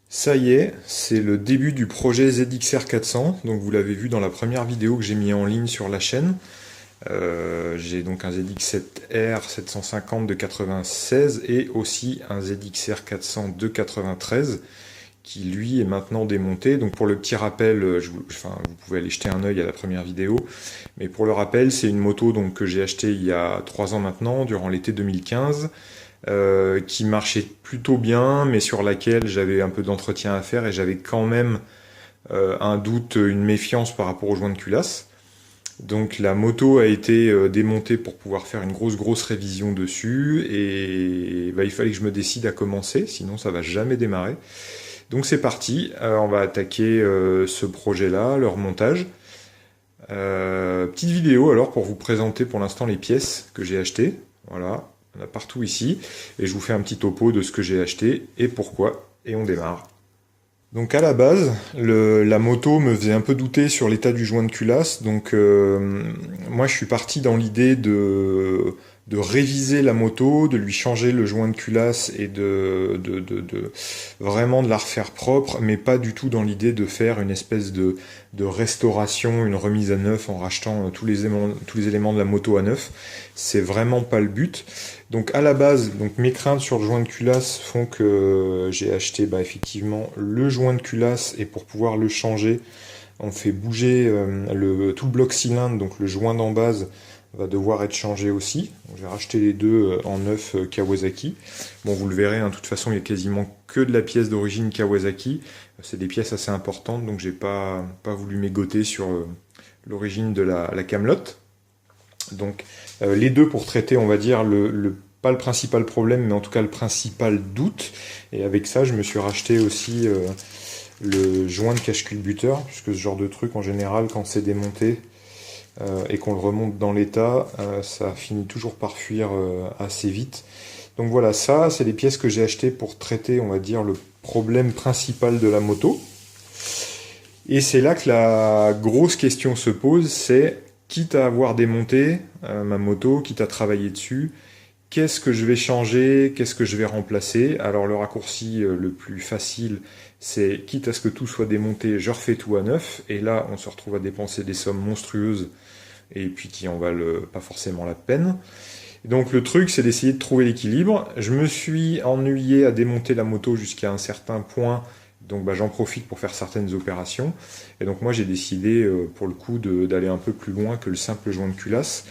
Ça y est, c'est le début du projet ZXR 400, donc vous l'avez vu dans la première vidéo que j'ai mis en ligne sur la chaîne. J'ai donc un ZX7R 750 de 96 et aussi un ZXR 400 de 93 qui lui est maintenant démonté. Donc pour le petit rappel, vous pouvez aller jeter un œil à la première vidéo, mais pour le rappel, c'est une moto donc, que j'ai achetée il y a 3 ans maintenant, durant l'été 2015. Qui marchait plutôt bien, mais sur laquelle j'avais un peu d'entretien à faire et j'avais quand même un doute, une méfiance par rapport au joint de culasse. Donc la moto a été démontée pour pouvoir faire une grosse révision dessus et bah, il fallait que je me décide à commencer, sinon ça va jamais démarrer. Donc c'est parti, on va attaquer ce projet-là, le remontage. Petite vidéo alors pour vous présenter pour l'instant les pièces que j'ai achetées. Voilà, on a partout ici. Et je vous fais un petit topo de ce que j'ai acheté et pourquoi. Et on démarre. Donc à la base, la moto me faisait un peu douter sur l'état du joint de culasse. Donc moi je suis parti dans l'idée de réviser la moto, de lui changer le joint de culasse et de vraiment de la refaire propre, mais pas du tout dans l'idée de faire une espèce de restauration, une remise à neuf en rachetant tous les éléments de la moto à neuf. C'est vraiment pas le but. Donc à la base, donc mes craintes sur le joint de culasse font que j'ai acheté effectivement le joint de culasse et pour pouvoir le changer, on fait bouger tout le bloc cylindre, donc le joint d'en base va devoir être changé aussi. Donc, j'ai racheté les deux en neuf Kawasaki. Bon, vous le verrez, hein, de toute façon, il y a quasiment que de la pièce d'origine Kawasaki. C'est des pièces assez importantes, donc j'ai pas voulu mégoter sur l'origine de la camelote. Donc les deux pour traiter, on va dire, pas le principal problème, mais en tout cas le principal doute. Et avec ça, je me suis racheté aussi le joint de cache-culbuteur, puisque ce genre de truc, en général, quand c'est démonté et qu'on le remonte dans l'état, ça finit toujours par fuir assez vite. Donc voilà, ça, c'est les pièces que j'ai achetées pour traiter, on va dire, le problème principal de la moto. Et c'est là que la grosse question se pose, c'est quitte à avoir démonté ma moto, quitte à travailler dessus, qu'est-ce que je vais changer, qu'est-ce que je vais remplacer? Alors le raccourci le plus facile, c'est quitte à ce que tout soit démonté, je refais tout à neuf, et là on se retrouve à dépenser des sommes monstrueuses, et puis qui en valent pas forcément la peine. Donc le truc, c'est d'essayer de trouver l'équilibre. Je me suis ennuyé à démonter la moto jusqu'à un certain point, donc j'en profite pour faire certaines opérations. Et donc moi j'ai décidé pour le coup d'aller un peu plus loin que le simple joint de culasse.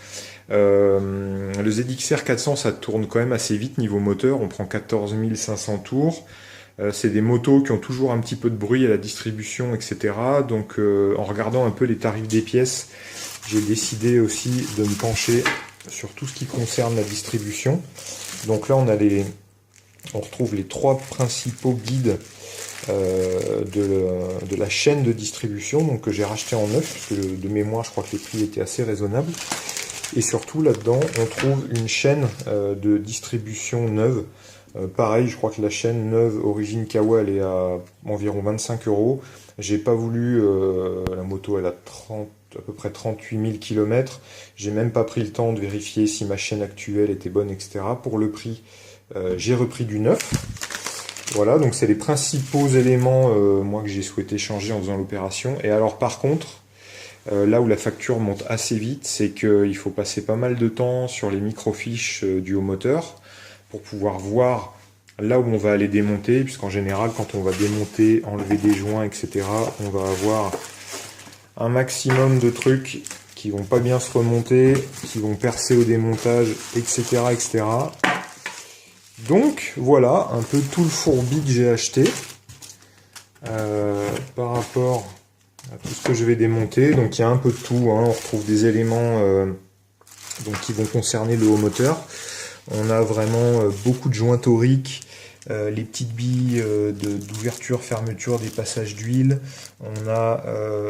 Le ZXR 400, ça tourne quand même assez vite niveau moteur, on prend 14 500 tours. C'est des motos qui ont toujours un petit peu de bruit à la distribution, etc. Donc en regardant un peu les tarifs des pièces, j'ai décidé aussi de me pencher sur tout ce qui concerne la distribution. Donc là on retrouve les trois principaux guides de la chaîne de distribution, donc que j'ai racheté en neuf, parce que de mémoire je crois que les prix étaient assez raisonnables. Et surtout là-dedans on trouve une chaîne de distribution neuve. Pareil, je crois que la chaîne neuve origine Kawa elle est à environ 25 euros. J'ai pas voulu, la moto elle a à peu près 38 000 km. J'ai même pas pris le temps de vérifier si ma chaîne actuelle était bonne, etc. Pour le prix, j'ai repris du neuf. Voilà, donc c'est les principaux éléments moi que j'ai souhaité changer en faisant l'opération. Et alors par contre, là où la facture monte assez vite, c'est qu'il faut passer pas mal de temps sur les microfiches du haut moteur pour pouvoir voir là où on va aller démonter, puisqu'en général quand on va démonter, enlever des joints, etc., on va avoir un maximum de trucs qui vont pas bien se remonter, qui vont percer au démontage, etc., etc. Donc voilà un peu tout le fourbi que j'ai acheté par rapport à tout ce que je vais démonter. Donc il y a un peu de tout, hein. On retrouve des éléments donc, qui vont concerner le haut moteur. On a vraiment beaucoup de joints toriques, les petites billes d'ouverture, fermeture des passages d'huile. On a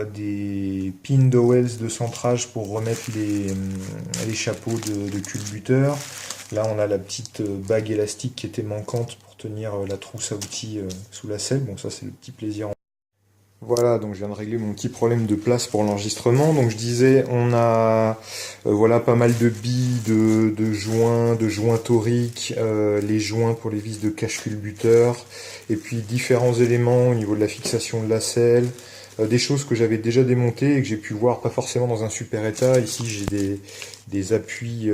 des pins dowels de centrage pour remettre les chapeaux de culbuteur. Là, on a la petite bague élastique qui était manquante pour tenir la trousse à outils sous la selle. Bon, ça, c'est le petit plaisir. Voilà, donc je viens de régler mon petit problème de place pour l'enregistrement. Donc je disais, on a voilà pas mal de billes, de joints toriques, les joints pour les vis de cache-culbuteur, et puis différents éléments au niveau de la fixation de la selle, des choses que j'avais déjà démontées et que j'ai pu voir pas forcément dans un super état. Ici j'ai des appuis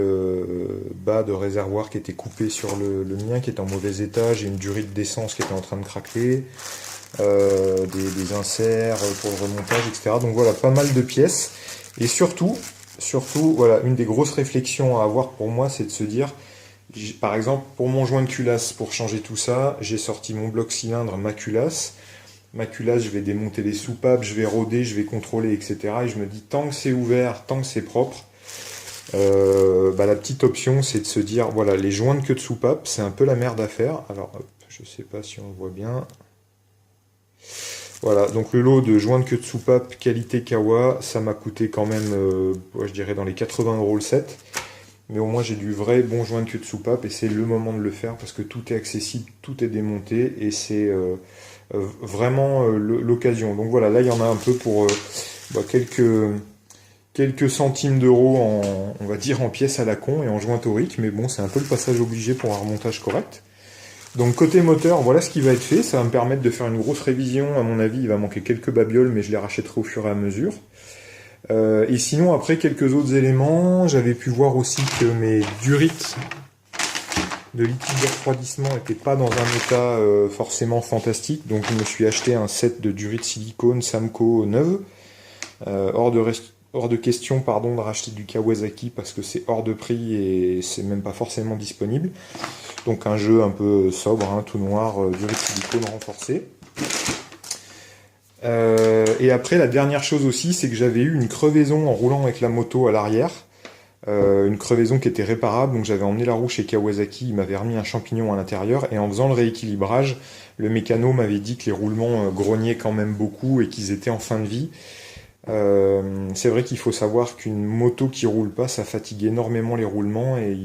bas de réservoir qui étaient coupés sur le mien, qui était en mauvais état. J'ai une durite d'essence qui était en train de craquer. Des inserts pour le remontage, etc. Donc voilà, pas mal de pièces. Et surtout, voilà, une des grosses réflexions à avoir pour moi, c'est de se dire, par exemple, pour mon joint de culasse, pour changer tout ça, j'ai sorti mon bloc cylindre, ma culasse. Ma culasse, je vais démonter les soupapes, je vais roder, je vais contrôler, etc. Et je me dis, tant que c'est ouvert, tant que c'est propre, la petite option, c'est de se dire, voilà, les joints de queue de soupape, c'est un peu la merde à faire. Alors, hop, je sais pas si on voit bien. Voilà, donc le lot de joints de queue de soupape qualité Kawa, ça m'a coûté quand même, je dirais dans les 80 € le set. Mais au moins j'ai du vrai bon joint de queue de soupape et c'est le moment de le faire parce que tout est accessible, tout est démonté et c'est vraiment l'occasion. Donc voilà, là il y en a un peu pour quelques centimes d'euros on va dire en pièces à la con et en joint torique, mais bon c'est un peu le passage obligé pour un remontage correct. Donc côté moteur, voilà ce qui va être fait, ça va me permettre de faire une grosse révision, à mon avis il va manquer quelques babioles mais je les rachèterai au fur et à mesure. Et sinon après quelques autres éléments, j'avais pu voir aussi que mes durites de liquide de refroidissement n'étaient pas dans un état forcément fantastique, donc je me suis acheté un set de durites silicone Samco neuve, hors de question de racheter du Kawasaki parce que c'est hors de prix et c'est même pas forcément disponible. Donc un jeu un peu sobre, hein, tout noir, durite silicone renforcée. Et après la dernière chose aussi, c'est que j'avais eu une crevaison en roulant avec la moto à l'arrière. Une crevaison qui était réparable, donc j'avais emmené la roue chez Kawasaki, il m'avait remis un champignon à l'intérieur, et en faisant le rééquilibrage, le mécano m'avait dit que les roulements grognaient quand même beaucoup et qu'ils étaient en fin de vie. C'est vrai qu'il faut savoir qu'une moto qui roule pas, ça fatigue énormément les roulements et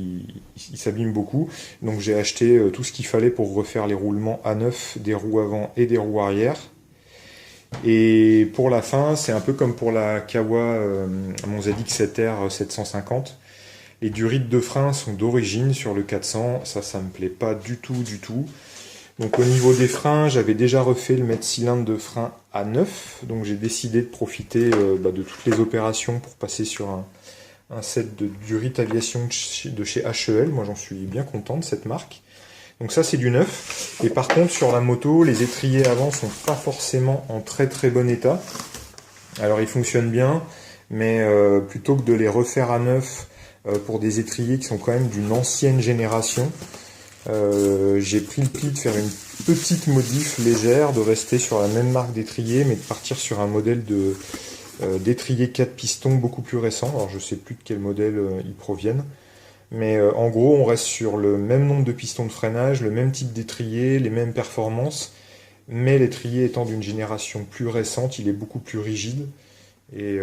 il s'abîme beaucoup. Donc j'ai acheté tout ce qu'il fallait pour refaire les roulements à neuf des roues avant et des roues arrière. Et pour la fin, c'est un peu comme pour la Kawa, mon ZX7R 750. Les durites de frein sont d'origine sur le 400, ça me plaît pas du tout, du tout. Donc au niveau des freins, j'avais déjà refait le mètre-cylindre de frein à neuf, donc j'ai décidé de profiter de toutes les opérations pour passer sur un set de Durit Aviation de chez HEL. Moi j'en suis bien content de cette marque. Donc ça c'est du neuf. Et par contre sur la moto, les étriers avant sont pas forcément en très très bon état. Alors ils fonctionnent bien, mais plutôt que de les refaire à neuf pour des étriers qui sont quand même d'une ancienne génération, j'ai pris le pli de faire une petite modif légère, de rester sur la même marque d'étrier, mais de partir sur un modèle d'étrier 4 pistons beaucoup plus récent. Alors je sais plus de quel modèle ils proviennent, mais en gros on reste sur le même nombre de pistons de freinage, le même type d'étrier, les mêmes performances, mais l'étrier étant d'une génération plus récente, il est beaucoup plus rigide et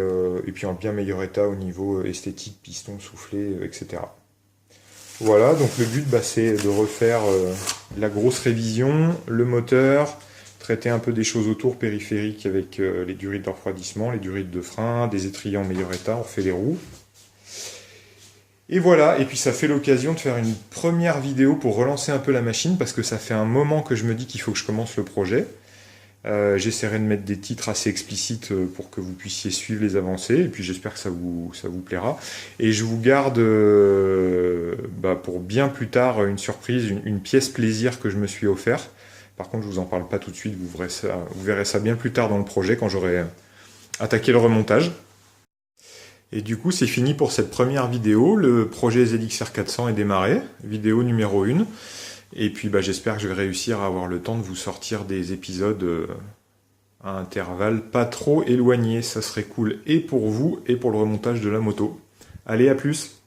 puis en bien meilleur état au niveau esthétique, piston, soufflé, etc. Voilà, donc le but c'est de refaire la grosse révision, le moteur, traiter un peu des choses autour périphériques avec les durites de refroidissement, les durites de frein, des étriers en meilleur état, on refait les roues. Et voilà, et puis ça fait l'occasion de faire une première vidéo pour relancer un peu la machine, parce que ça fait un moment que je me dis qu'il faut que je commence le projet. J'essaierai de mettre des titres assez explicites pour que vous puissiez suivre les avancées, et puis j'espère que ça vous plaira. Et je vous garde pour bien plus tard une surprise, une pièce plaisir que je me suis offert. Par contre, je vous en parle pas tout de suite, vous verrez ça bien plus tard dans le projet, quand j'aurai attaqué le remontage. Et du coup, c'est fini pour cette première vidéo. Le projet ZXR 400 est démarré, vidéo numéro 1. Et puis j'espère que je vais réussir à avoir le temps de vous sortir des épisodes à intervalles pas trop éloignés. Ça serait cool et pour vous et pour le remontage de la moto. Allez, à plus!